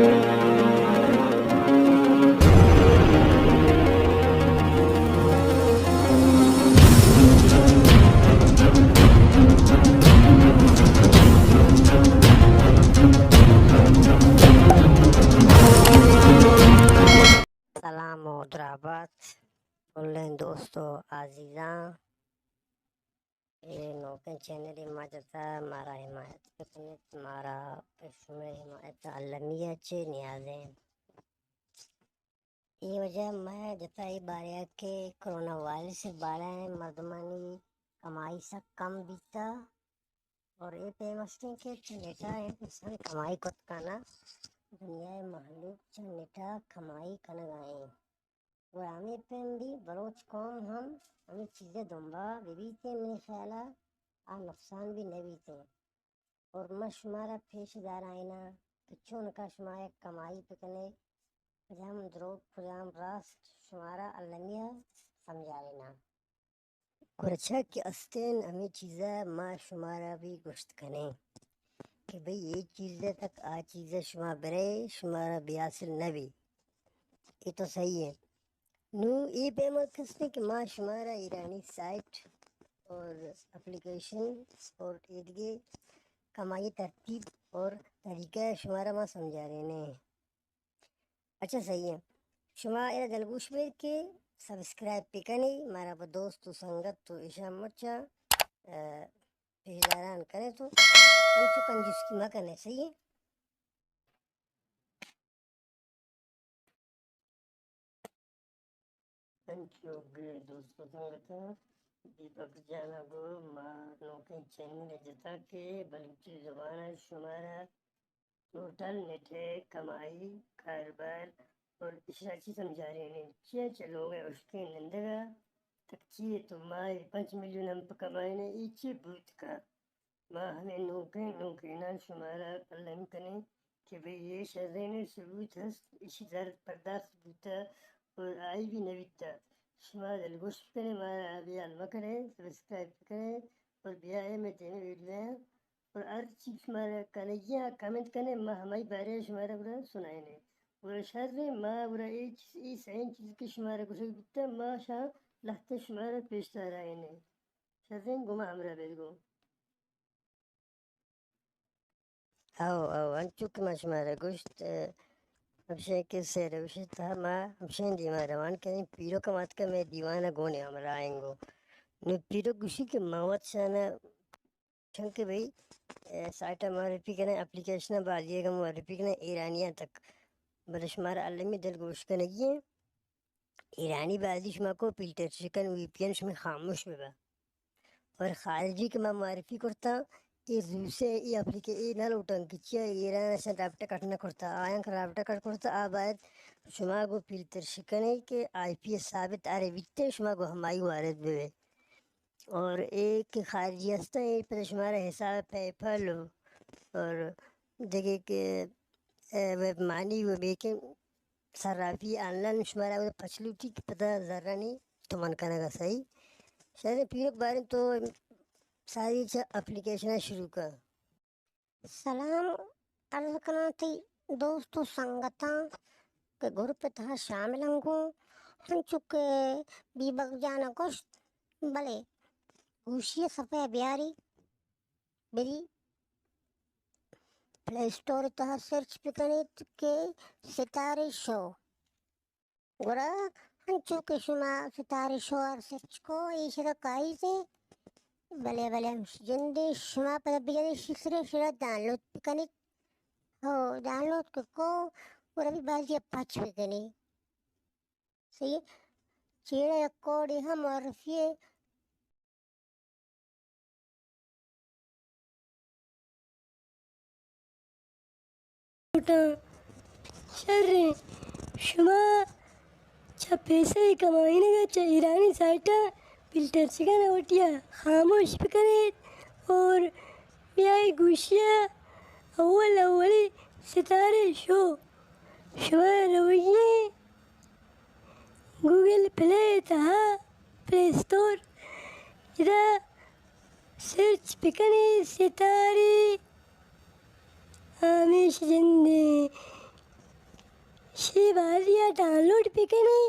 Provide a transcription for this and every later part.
سلام و درابت بولیں دوستو عزیزاں یہ نوکن چینل ماجتا مارا حمایت بکنیت مارا قسم حمایت علمیہ چے نیازیں یہ وجہ میں جتا ہی باریا کے کرونا وائرس سے بارہ مردمانی کمائی سا کم بیتا اور یہ پیمسٹیں کے چنیٹا انسان کمائی کت کانا دنیا محلوق چنیٹا کمائی کنگائیں اور ہمیں پہن بھی بروچ قوم ہمیں چیزیں دنبا بیتے میرے خیالہ نقصان بھی نہ بیتے اور میں شمارا پیش دار آئینا کچھوں کا شمارا کمائی پکنے پجام دروگ پجام راست شمارا علمیہ سمجھا لینا گرچہ کہ استین ہمیں چیزیں ماں شمارا بھی گشت کنے کہ بھئی یہ چیزیں تک چیزیں شما برے شمارا بیاسل نہ بھی یہ تو صحیح ہے نو یہ پیمت کسنے کہ ماں شمارا ایرانی سائٹ اور اپلیکیشن اور ایدگے کمائی ترتیب اور طریقہ شمارا ماں سمجھا رہے ہیں اچھا صحیح ہے شما ایرا دلگوش بیر کے سبسکرائب پہ کنی مارا با دوست و سنگت تو اشام مچا پیشداران کرے تو انچو کنجوس کی ماں کنے صحیح ہے انچو گئے دوست و سنگتا دیپک جانا گو ماں نوکن چینل جتا کے بلوچی زبان شمارا ٹوٹل نیٹے کمائی کاروبار اور اشراچی سمجھا رہے ہیں کیا چلو گے اس کے نندگا تک چیئے تو ماں 5 ملین ہم پا کمائنے ایچے بوت کا ماں ہمیں نوکینا شمارا علم کنے کہ بھئی یہ شرین ثبوت ہست اسی درد پرداخت بوتا اور آئی بھی نویتا شما دلگوش کرے مارا بھی علمہ کرے سبسکرائب کرے اور بیائے میں دینے ویڈیو اور ہر چیز شمارا کنگیاں کامنٹ کنے ماں ہماری بارے شمارا برا سنائے نے اور شر ماں برا ای سین چیز کے شمارا کچھ بکتا ماں شاہ لہتے شمارا پیشتا رائے نے شرین گمہ ہمرا بیلگو او انچو کہ ماں شمارا گوشت ہمشہ کے سیر وشی تھا ماں ہمشہ دیوان روان کریں پیرو کا مات کا میں دیوانہ گونے ہمرا آئیں گو نو پیرو گوشی کے موت شانا چونکہ بھئی سائٹا معرفی کریں اپلیکیشنہ بالیے گا معرفی کریں ایرانیاں تک بلشمارا علمی دلگوش کنگی ہیں ایرانی بازی شما کو پیلٹر شکن وی پی این شما خاموش ببا اور خارجی کے ماں معرفی کرتا یہ روسے یہ اپلیکے یہ نہ لوٹن کچیا ایران ایسا رابطہ کٹنا کرتا آیاں کا رابطہ کٹ کرتا آباد شما کو پیلتر شکنے کہ آئی پی ایس ثابت آرے بیتے شما کو ہمائی وارد بے اور ایک خارجی ہستا ہے پر شمارا حساب پے پل اور جگہ کے ویب مانی و بیکن صرافی آن لائن شمارا پچھلو ٹھیک پتہ ذرہ نہیں تو من کرنے گا صحیح شاید پیرک بارے تو ساری اپلیکیشنیں شروع کر سلام عرض کرنا تھی دوستو سنگتاں کے گروپ تھا شامل ہوں ہم چکے بی بگ جانا گوشت بلے گوشی صفحہ بیاری بری پلے سٹور تہا سرچ پکنے کے ستارے شو گورا ہنچو کے شما ستارے شو اور سرچ کو ایشہ کائی سے بلے ہم جندے شما پر بگنے شسرے شرا ڈاؤن لوڈ پکنے ہو ڈاؤن لوڈ کو اور ابھی بازی پاچ پکنے صحیح چیڑے اکوڑی ہم معرفی شر شما چا پیسے کمائنے گا چا ایرانی سائٹا فلٹر چکن اوٹیا خاموش پکنے اور بیائی گوشیا اولی ستارے شو شما رویے گوگل پلے تہا پلے سٹور جدا سرچ پکنے ستارے آمیش جندے یہ بازیاں ڈاؤن لوڈ بھی کرنے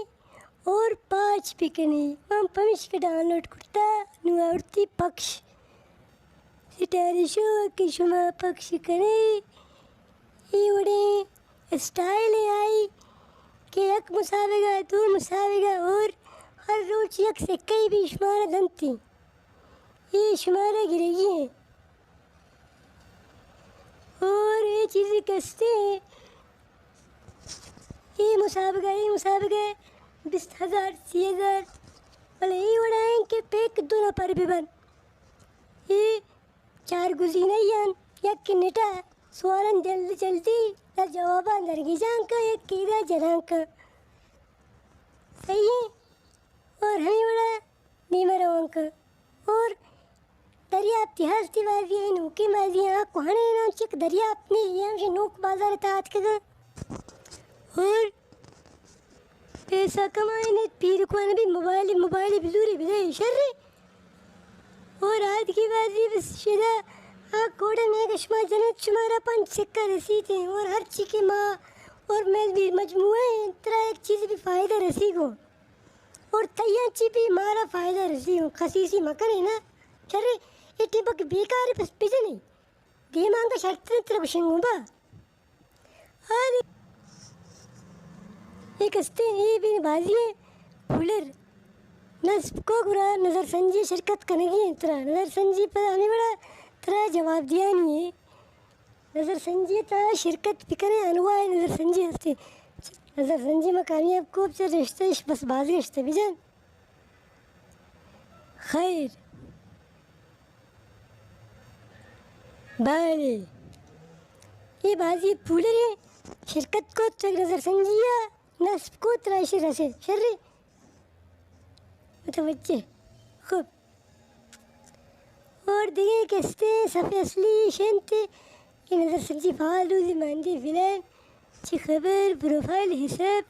اور 5 بھی کرنے ہم پمش کے ڈاؤن لوڈ کرتا نوارتی پکش ستاری شو کی شما پکش کرے یہ وڑے اسٹائل آئی کہ یک مسابقہ 2 مسابقہ اور ہر روز یک سے کئی بھی شمارہ دنتی یہ شمارہ گرے ہیں اور یہ چیزیں کستے ہیں یہ مسابقہ 20,000 30,000 بلے یہ اڑائیں کہ پیک 2 پر بھی بن یہ 4 گزینہ یان یک کی نٹا سوالن جلدی در جوابان درگی جان کا یک کیدہ جنان کا صحیح ہے اور ہمیں بڑا نیمہ روان کا اور دریافتی ہستی بازی ہے نوکی بازی ہیں آنکھ کوہنے نام چک دریافت نہیں یہ ہمشہ نوک بازار تاعت کا اور پیسہ کمائنے پیر کوان بھی موبائل بزوری بدائی شر اور آج کی بازی بس شدہ آنکھ کوڑے میں کشما جنت شمارہ 5 سکہ رسید ہیں اور ہر چکی ماں اور میں بھی مجموعہ ہیں ترہ ایک چیز بھی فائدہ رسی گو اور تیاں چی بھی مارا فائدہ رسی ہوں خصیصی مکن ہے نا چرے اٹی بک بیکار پس پیجے نہیں گیم آنگا شرط ترہ بشنگوں با آدھے ایک استے یہ بھی بازی ہے پھولر نصب کو گرا نظر سنجی شرکت کنگی ہیں ترہ نظر سنجی پر ہمیں بڑا ترہ جواب دیا نہیں ہے نظر سنجی ترہ شرکت پکنے انواع نظر سنجی ہستے نظر سنجی میں کامیاب کو بچہ رشتہ بس بازی رشتہ بھی جان خیر بھائی یہ بازی پھولر ہے شرکت کو تک نظر سنجیہ نصب کو تراشی رسے شر متوجہ خوب اور دیگه کسته صفحه اصلی شنت که نظر سنجی فعال روزی مندی فلان چی خبر پروفائل حساب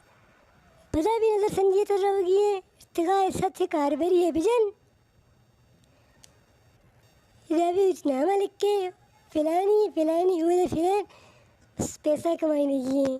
پتا بھی نظر سنجی تر روگی ہے ارتقاء سطح کاربری ہے بجن اذا بھی کچھ نامہ لکھ کے فلانی ہوئے فلان بس پیسہ کمائنے کی ہیں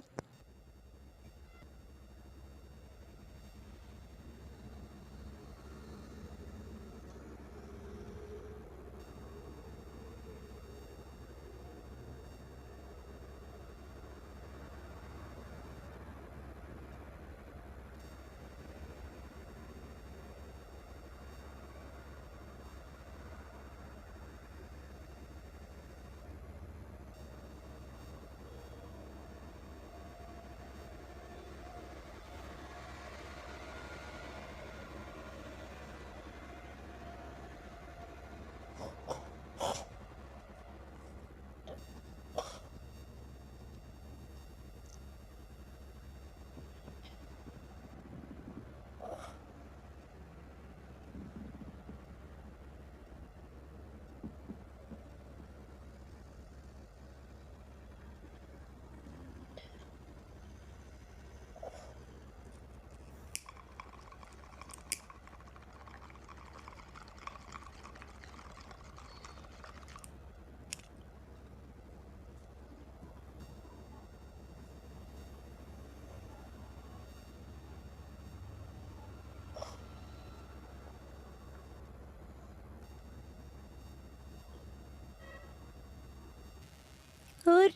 اور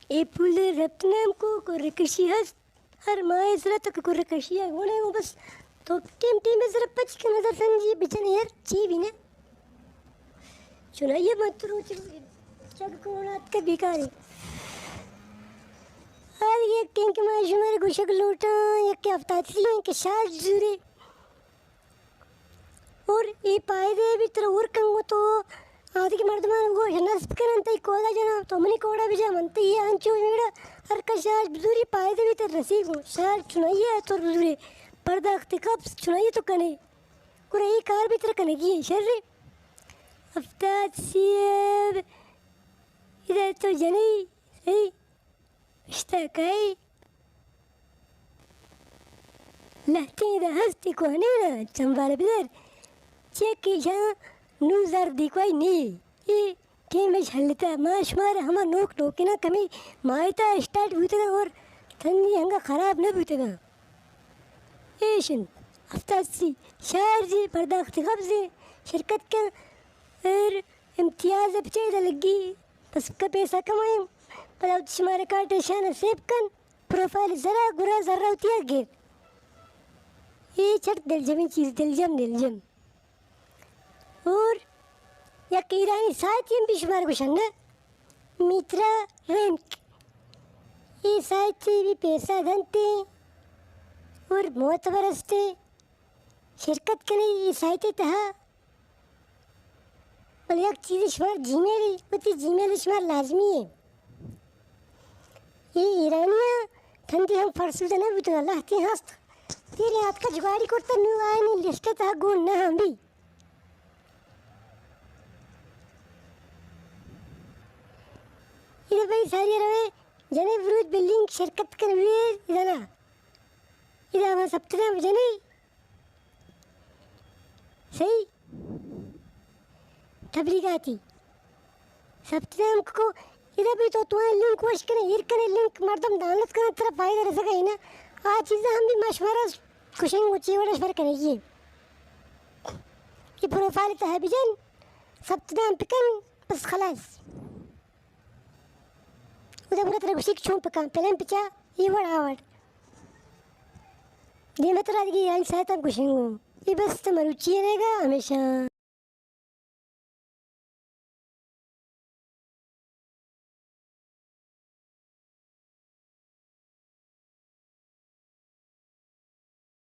اے پول رتنام کو رکشی ہست ہر ماہ ذرا تک کو رکشی ہے ہونے وہ بس تو ٹیم میں ذرا پچ کے نظر سنجی بچن یار چی بھی نا چنائیے مت رو چگ کو اولاد کا بیکار ہے آج یہ کہیں کہ میں شمار گوشک لوٹا یک کے افتاتی ہیں کہ شاید زورے اور یہ پائے دے بھی تر اور کنگو تو آدھے کے مردمان کو نصب کرن تای کودا جنا تو منی کوڑا بھی جا منتی یہ آنچو میڑا ہر کا شاید بزوری پائے دے بھی تر رسی گو شاید چنائیے ہے تو بزوری پردہ اختقاب چنائیے تو کنے کورا یہ کار بھی تر کنے کی ہے شر افتاد سیب ادھر تو جنی صحیح رشتہ کئی لہتی دا ہستی کو ہنینا چنبار بدر چیکی جہاں نو زر دی کوئی نہیں یہ ٹیم میں جھلتا ما شمار ہما نوک ٹوکینا کمی مائتا اسٹارٹ ہوتا اور تھنی ہنگا خراب نہ بیتے گا ایشن افتاسی شاعر جی پرداخت قبض شرکت کا اور امتیاز اب چاہیے لگی بس کا پیسہ کمائیں بلا شمارے کاٹے شانہ سیب کن پروفائل ذرا گرا ذرا ہوتی ہے یہ چھٹ دلجمی چیز دلجم اور یک ایرانی سائتی ہم بھی شمار گوشنگا میترا رینک یہ سائتی بھی پیسہ دھنتے اور معتبر ہستے شرکت کرنے یہ سائتی تہا بل یک چیز شمار جی میل ہوتی جی میل شمار لازمی ہے یہ ایرانیاں تھندی ہم فرسو دنے بھی تو اللہ تی ہست تیرے ہاتھ کا جگاڑی کرتا نیو آئے نہیں لسٹے تہا گون نہ ہم بھی یہ بھائی ساری روے جنے ورود بلڈنگ شرکت کر ہوئے ادھنا ادھا ہمارا سبتنا جنے صحیح تبلیغاتی سبتنا ہم کو ادھا بھی تو تمہیں لنک وش کریں ہیر لنک مردم دانلت کریں طرف فائدہ رہ سکا ہے نا آج چیزیں ہم بھی مشورہ کشنگ اچھی وڑا شور کریں یہ پروفائل تہا بھی جن سبتنا ہم پکن بس خلاص ادھا برا طرح گوشی چھوم پکان پہلے پچا یہ وڑ آوڑ یہ مطلب کہ یعنی ساتھ ہم کشنگوں یہ بس تمہاروچی رہے گا ہمیشہ.